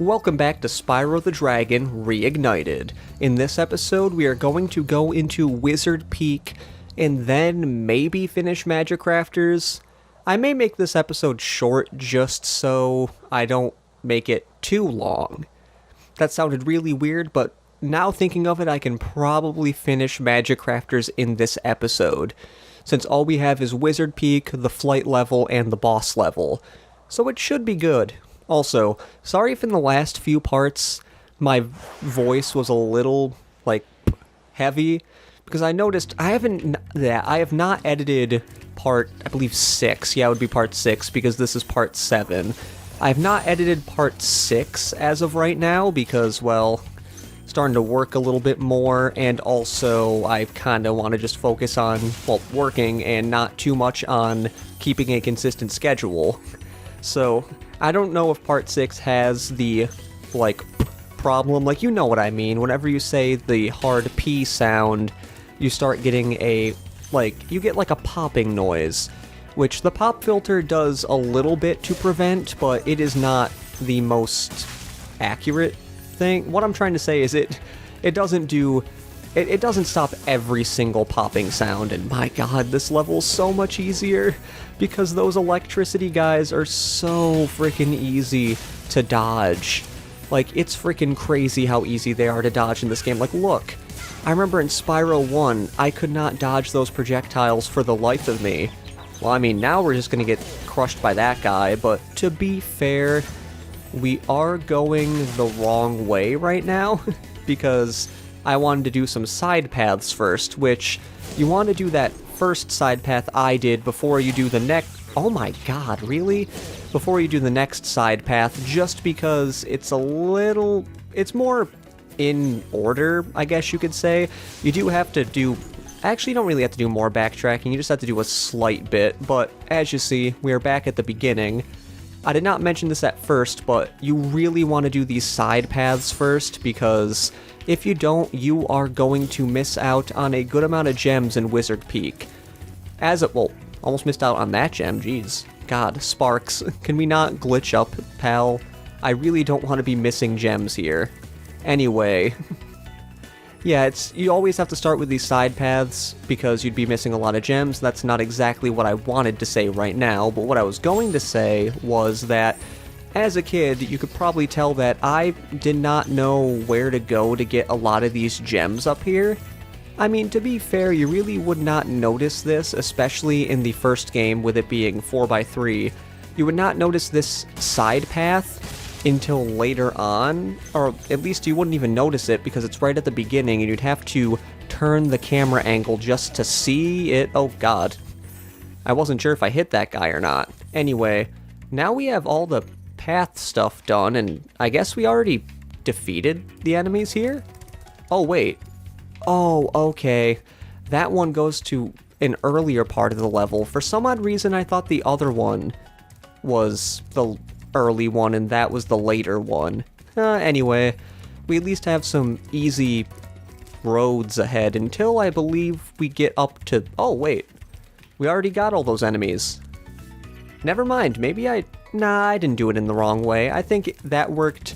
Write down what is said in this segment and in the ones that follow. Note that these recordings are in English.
Welcome back to Spyro the Dragon Reignited. In this episode, we are going to go into Wizard Peak and then maybe finish Magic Crafters. I may make this episode short just so I don't make it too long. That sounded really weird, but now thinking of it, I can probably finish Magic Crafters in this episode, since all we have is Wizard Peak, the flight level, and the boss level. So it should be good. Also, sorry if in the last few parts my voice was a little, heavy, because I noticed I have not edited part, I believe 6, yeah, it would be part 6, because this is part 7. I have not edited part 6 as of right now, because, well, starting to work a little bit more, and also I kind of want to just focus on, working, and not too much on keeping a consistent schedule. So, I don't know if part 6 has the, problem, you know what I mean. Whenever you say the hard P sound, you start getting a, you get a popping noise, which the pop filter does a little bit to prevent, but it is not the most accurate thing. What I'm trying to say is it doesn't stop every single popping sound, and my god, this level's so much easier, because those electricity guys are so freaking easy to dodge. It's freaking crazy how easy they are to dodge in this game. Look, I remember in Spyro 1, I could not dodge those projectiles for the life of me. Well, I mean, now we're just gonna get crushed by that guy, but to be fair, we are going the wrong way right now, because I wanted to do some side paths first, which you want to do that first side path I did before you do the next. Oh my god, really? Before you do the next side path, just because it's more in order, I guess you could say. You do have to do, actually you don't really have to do more backtracking, you just have to do a slight bit, but as you see, we are back at the beginning. I did not mention this at first, but you really want to do these side paths first, because if you don't, you are going to miss out on a good amount of gems in Wizard Peak. Almost missed out on that gem, jeez. God, Sparks, can we not glitch up, pal? I really don't want to be missing gems here. Anyway, yeah, you always have to start with these side paths, because you'd be missing a lot of gems. That's not exactly what I wanted to say right now, but what I was going to say was that as a kid, you could probably tell that I did not know where to go to get a lot of these gems up here. I mean, to be fair, you really would not notice this, especially in the first game with it being 4x3. You would not notice this side path until later on, or at least you wouldn't even notice it because it's right at the beginning and you'd have to turn the camera angle just to see it. Oh god. I wasn't sure if I hit that guy or not. Anyway, now we have all the path stuff done, and I guess we already defeated the enemies here? Oh, wait. Oh, okay. That one goes to an earlier part of the level. For some odd reason, I thought the other one was the early one, and that was the later one. Anyway, we at least have some easy roads ahead until I believe we get up to... Oh, wait. We already got all those enemies. Never mind, Nah, I didn't do it in the wrong way. I think that worked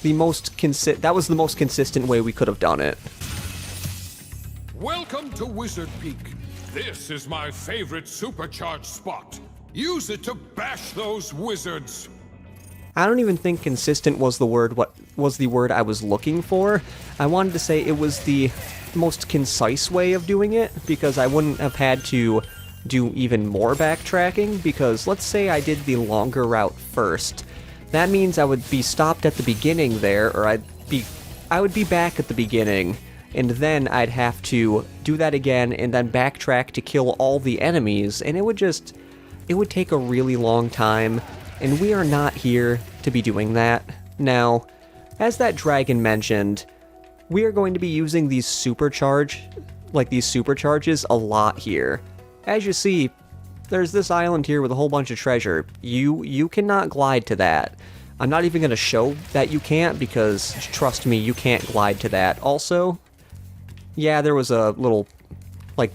that was the most consistent way we could have done it. Welcome to Wizard Peak. This is my favorite supercharged spot. Use it to bash those wizards. I don't even think consistent was the word I was looking for. I wanted to say it was the most concise way of doing it, because I wouldn't have had to do even more backtracking, because let's say I did the longer route first. That means I would be stopped at the beginning there, or I would be back at the beginning, and then I'd have to do that again and then backtrack to kill all the enemies, and it would take a really long time, and we are not here to be doing that. Now, as that dragon mentioned, we are going to be using these supercharges a lot here. As you see, there's this island here with a whole bunch of treasure. You cannot glide to that. I'm not even going to show that you can't, because, trust me, you can't glide to that. Also, yeah, there was a little,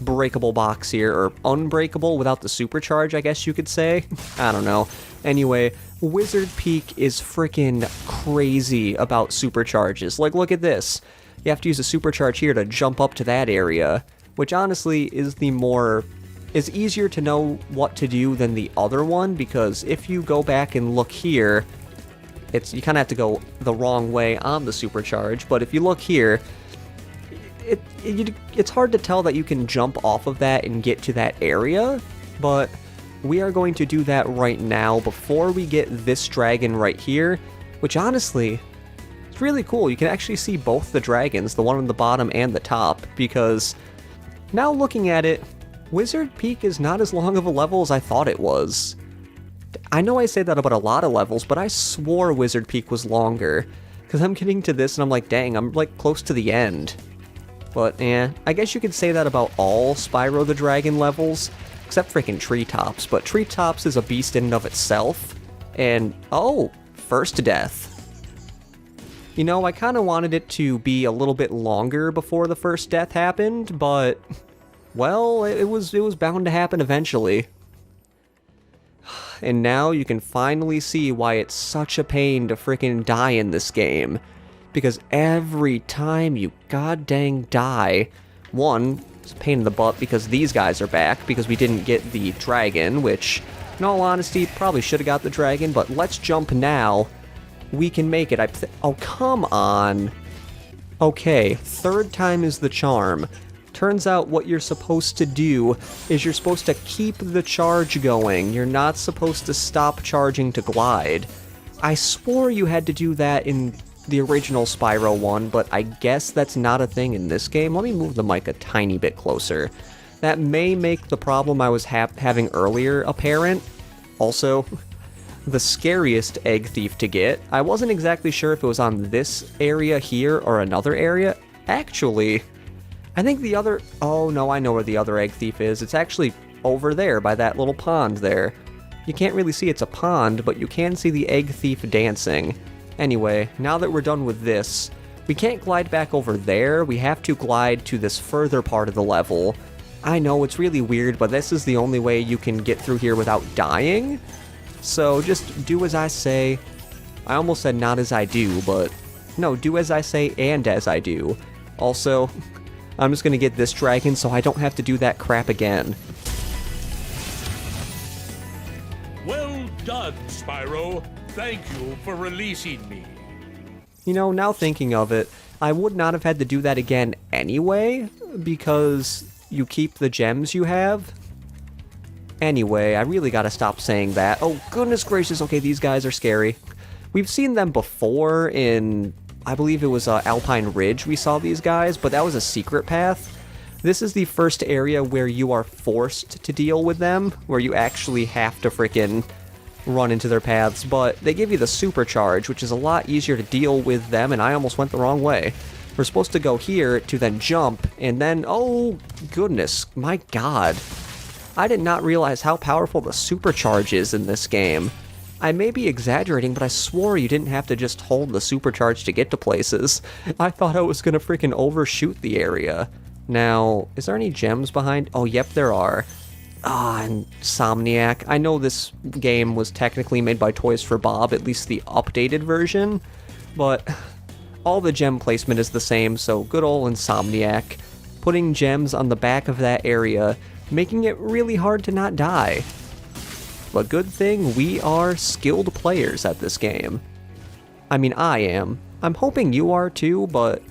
breakable box here, or unbreakable without the supercharge, I guess you could say. I don't know. Anyway, Wizard Peak is freaking crazy about supercharges. Like, look at this. You have to use a supercharge here to jump up to that area, which honestly is is easier to know what to do than the other one, because if you go back and look here, you kind of have to go the wrong way on the supercharge, but if you look here, it's hard to tell that you can jump off of that and get to that area, but we are going to do that right now before we get this dragon right here, which honestly, it's really cool. You can actually see both the dragons, the one on the bottom and the top, because now looking at it, Wizard Peak is not as long of a level as I thought it was. I know I say that about a lot of levels, but I swore Wizard Peak was longer, because I'm getting to this and I'm like, dang, I'm like close to the end. But I guess you could say that about all Spyro the Dragon levels, except freaking Treetops, but Treetops is a beast in and of itself, and oh, first death. You know, I kind of wanted it to be a little bit longer before the first death happened, but, well, it was bound to happen eventually. And now you can finally see why it's such a pain to freaking die in this game. Because every time you goddamn die, one, it's a pain in the butt because these guys are back, because we didn't get the dragon, which, in all honesty, probably should have got the dragon, but let's jump now. We can make it. Oh, come on. Okay, third time is the charm. Turns out what you're supposed to do is you're supposed to keep the charge going. You're not supposed to stop charging to glide. I swore you had to do that in the original Spyro one, but I guess that's not a thing in this game. Let me move the mic a tiny bit closer. That may make the problem I was having earlier apparent. Also, the scariest egg thief to get. I wasn't exactly sure if it was on this area here or another area. Actually, I think the other... Oh, no, I know where the other egg thief is. It's actually over there by that little pond there. You can't really see it's a pond, but you can see the egg thief dancing. Anyway, now that we're done with this, we can't glide back over there. We have to glide to this further part of the level. I know, it's really weird, but this is the only way you can get through here without dying. So just do as I say. I almost said not as I do, but no, do as I say and as I do. Also, I'm just gonna get this dragon so I don't have to do that crap again. Well done, Spyro. Thank you for releasing me. You know, now thinking of it, I would not have had to do that again anyway, because you keep the gems you have. Anyway, I really gotta stop saying that. Oh, goodness gracious, okay, these guys are scary. We've seen them before in, I believe it was Alpine Ridge we saw these guys, but that was a secret path. This is the first area where you are forced to deal with them, where you actually have to frickin' run into their paths, but they give you the supercharge, which is a lot easier to deal with them, and I almost went the wrong way. We're supposed to go here to then jump, and then, oh goodness, my god. I did not realize how powerful the supercharge is in this game. I may be exaggerating, but I swore you didn't have to just hold the supercharge to get to places. I thought I was gonna freaking overshoot the area. Now, is there any gems behind? Oh, yep, there are. Insomniac. I know this game was technically made by Toys for Bob, at least the updated version, but all the gem placement is the same, so good old Insomniac. Putting gems on the back of that area, making it really hard to not die. But good thing we are skilled players at this game. I mean, I am. I'm hoping you are too, but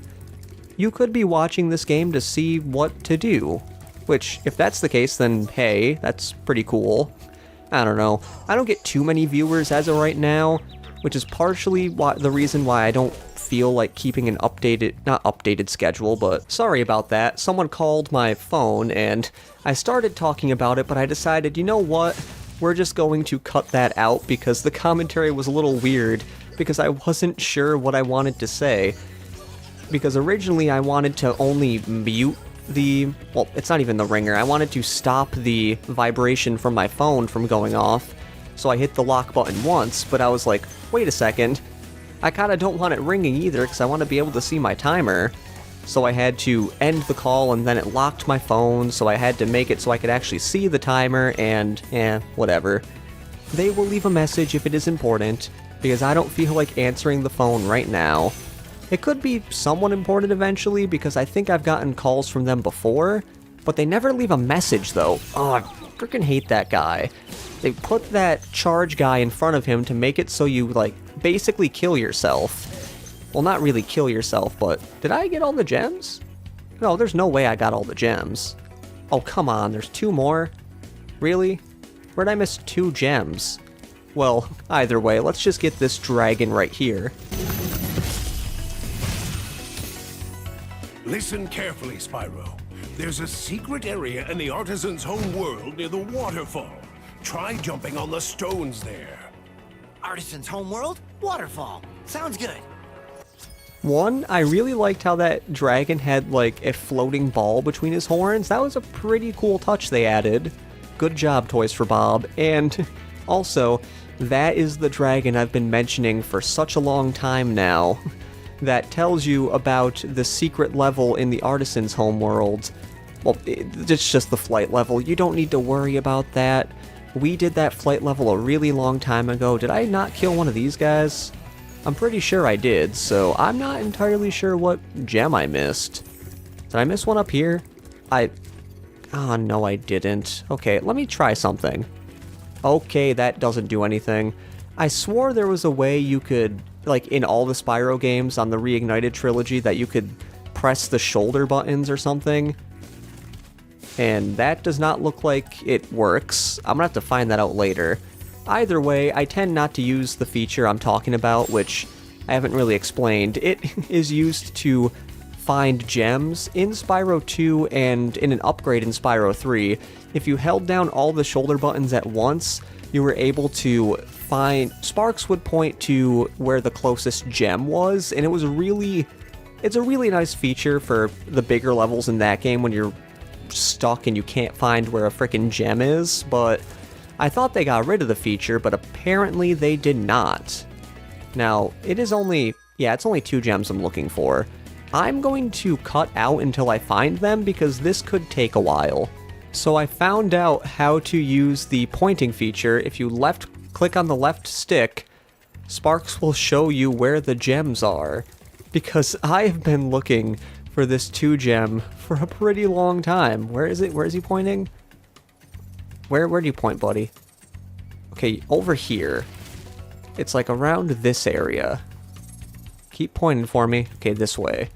you could be watching this game to see what to do. Which, if that's the case, then hey, that's pretty cool. I don't know. I don't get too many viewers as of right now, which is partially the reason why I don't feel like keeping an not updated schedule, but sorry about that. Someone called my phone and I started talking about it, but I decided, you know what? We're just going to cut that out because the commentary was a little weird because I wasn't sure what I wanted to say. Because originally I wanted to only mute well, it's not even the ringer. I wanted to stop the vibration from my phone from going off, so I hit the lock button once, but I was like, wait a second, I kinda don't want it ringing either, because I want to be able to see my timer. So I had to end the call, and then it locked my phone, so I had to make it so I could actually see the timer, and whatever. They will leave a message if it is important. because I don't feel like answering the phone right now. It could be someone important eventually, because I think I've gotten calls from them before, but they never leave a message though. Oh, I freaking hate that guy. They put that charge guy in front of him to make it so you, like, basically kill yourself. Well, not really kill yourself, but did I get all the gems? No, there's no way I got all the gems. Oh, come on, there's 2 more? Really? Where'd I miss 2 gems? Well, either way, let's just get this dragon right here. Listen carefully, Spyro. There's a secret area in the artisan's home world near the waterfall. Try jumping on the stones there. Artisan's homeworld? Waterfall. Sounds good. One, I really liked how that dragon had, like, a floating ball between his horns. That was a pretty cool touch they added. Good job, Toys for Bob. And also, that is the dragon I've been mentioning for such a long time now. That tells you about the secret level in the Artisan's homeworld. Well, it's just the flight level. You don't need to worry about that. We did that flight level a really long time ago. Did I not kill one of these guys? I'm pretty sure I did, so I'm not entirely sure what gem I missed. Did I miss one up here? Oh, no, I didn't. Okay, let me try something. Okay, that doesn't do anything. I swore there was a way you could, like in all the Spyro games on the Reignited trilogy, that you could press the shoulder buttons or something. And that does not look like it works. I'm gonna have to find that out later. Either way, I tend not to use the feature I'm talking about, which I haven't really explained. It is used to find gems in Spyro 2 and in an upgrade in Spyro 3. If you held down all the shoulder buttons at once, you were able to find... Sparks would point to where the closest gem was, and it's a really nice feature for the bigger levels in that game when you're stuck and you can't find where a frickin' gem is, but I thought they got rid of the feature, but apparently they did not. Now, it's only 2 gems I'm looking for. I'm going to cut out until I find them, because this could take a while. So I found out how to use the pointing feature. If you click on the left stick, Sparks will show you where the gems are. Because I have been looking for this 2 gem for a pretty long time. Where is it? Where is he pointing? Where do you point, buddy? Okay, over here. It's like around this area. Keep pointing for me. Okay, this way.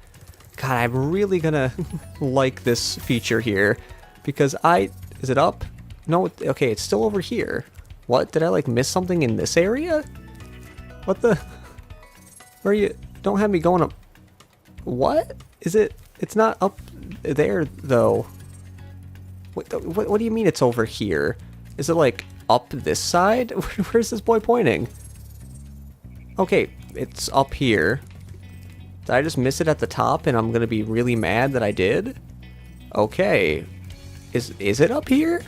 God, I'm really gonna like this feature here. Because is it up? No, okay, it's still over here. What? Did I, like, miss something in this area? What the? Where are you? Don't have me going up. What? Is it? It's not up there, though. What do you mean it's over here? Is it, like, up this side? Where's this boy pointing? Okay, it's up here. Did I just miss it at the top and I'm gonna be really mad that I did? Okay. Is it up here?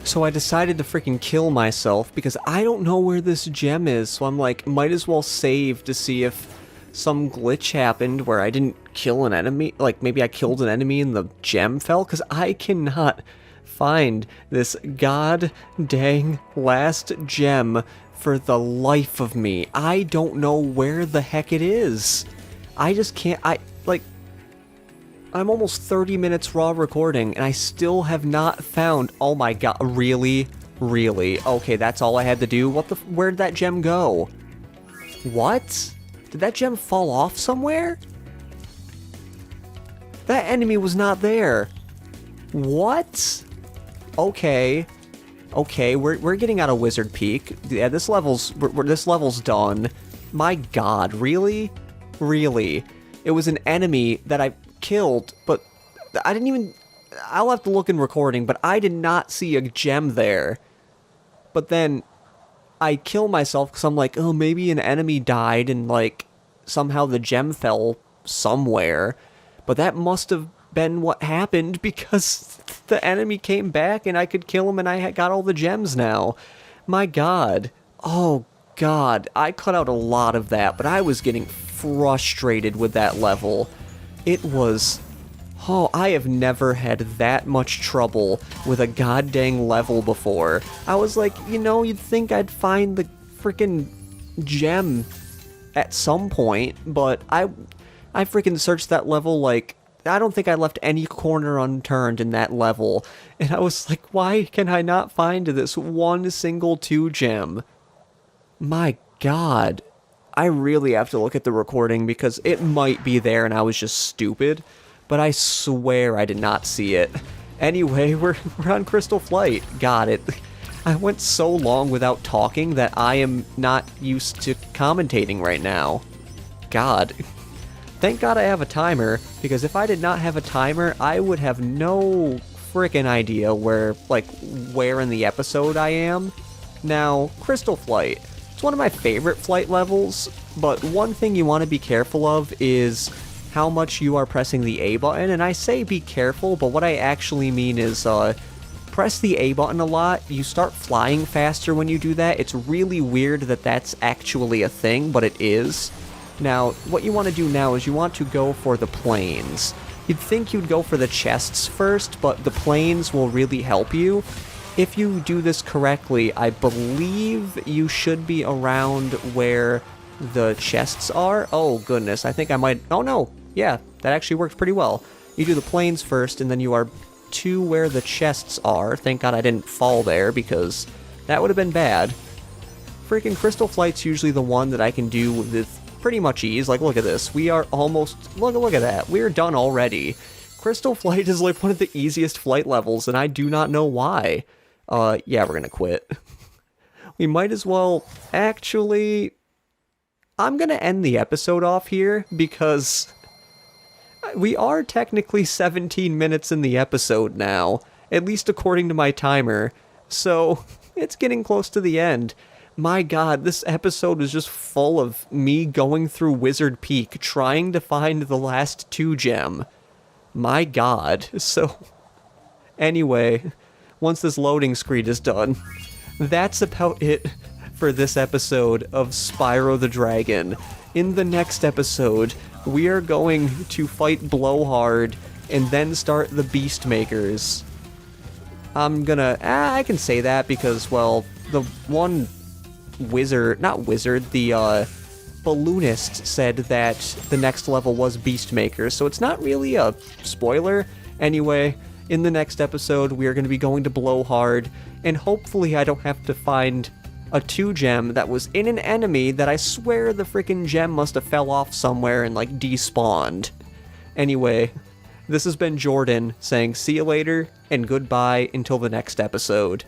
So I decided to freaking kill myself because I don't know where this gem is, so I'm like, might as well save to see if some glitch happened where I didn't kill an enemy, like maybe I killed an enemy and the gem fell, because I cannot find this god dang last gem for the life of me. I don't know where the heck it is. I just can't, I'm almost 30 minutes raw recording, and I still have not found... Oh my god, really? Really? Okay, that's all I had to do? Where'd that gem go? What? Did that gem fall off somewhere? That enemy was not there. What? Okay. Okay, we're getting out of Wizard Peak. Yeah, this level's done. My god, really? Really? It was an enemy that I killed, but I didn't even... I'll have to look in recording, but I did not see a gem there. But then I kill myself because I'm like, oh, maybe an enemy died and, like, somehow the gem fell somewhere. But that must have been what happened, because the enemy came back and I could kill him and I got all the gems now. My god. Oh, god. I cut out a lot of that, but I was getting frustrated with that level. It was Oh, I have never had that much trouble with a goddamn level before. I was like, you know, you'd think I'd find the freaking gem at some point, but I freaking searched that level like, I don't think I left any corner unturned in that level. And I was like, why can I not find this one single 2 gem? My god. I really have to look at the recording because it might be there and I was just stupid. But I swear I did not see it. Anyway, we're on Crystal Flight. Got it. I went so long without talking that I am not used to commentating right now. God. Thank God I have a timer, because if I did not have a timer, I would have no frickin' idea where in the episode I am. Now, Crystal Flight. It's one of my favorite flight levels, but one thing you want to be careful of is how much you are pressing the A button, and I say be careful, but what I actually mean is, press the A button a lot, you start flying faster when you do that. It's really weird that that's actually a thing, but it is. Now, what you want to do now is you want to go for the planes. You'd think you'd go for the chests first, but the planes will really help you. If you do this correctly, I believe you should be around where the chests are. Oh, goodness, I think I might... Oh, no. Yeah, that actually works pretty well. You do the planes first, and then you are to where the chests are. Thank God I didn't fall there, because that would have been bad. Freaking Crystal Flight's usually the one that I can do with pretty much ease. Like, look at this. We are almost... Look at that. We're done already. Crystal Flight is like one of the easiest flight levels, and I do not know why. Yeah, we're gonna quit. We might as well... Actually... I'm gonna end the episode off here, because... We are technically 17 minutes in the episode now, at least according to my timer, so it's getting close to the end. My god, this episode is just full of me going through Wizard Peak, trying to find the last 2 gem. My god. So, anyway, once this loading screen is done, that's about it for this episode of Spyro the Dragon. In the next episode, we are going to fight Blowhard and then start the Beast Makers. I'm gonna... I can say that because, well, the one... the balloonist said that the next level was Beastmaker, so it's not really a spoiler. Anyway, in the next episode, we are going to be going to Blowhard, and hopefully I don't have to find a 2 gem that was in an enemy that I swear the freaking gem must have fell off somewhere and, like, despawned. Anyway, this has been Jordan saying see you later, and goodbye until the next episode.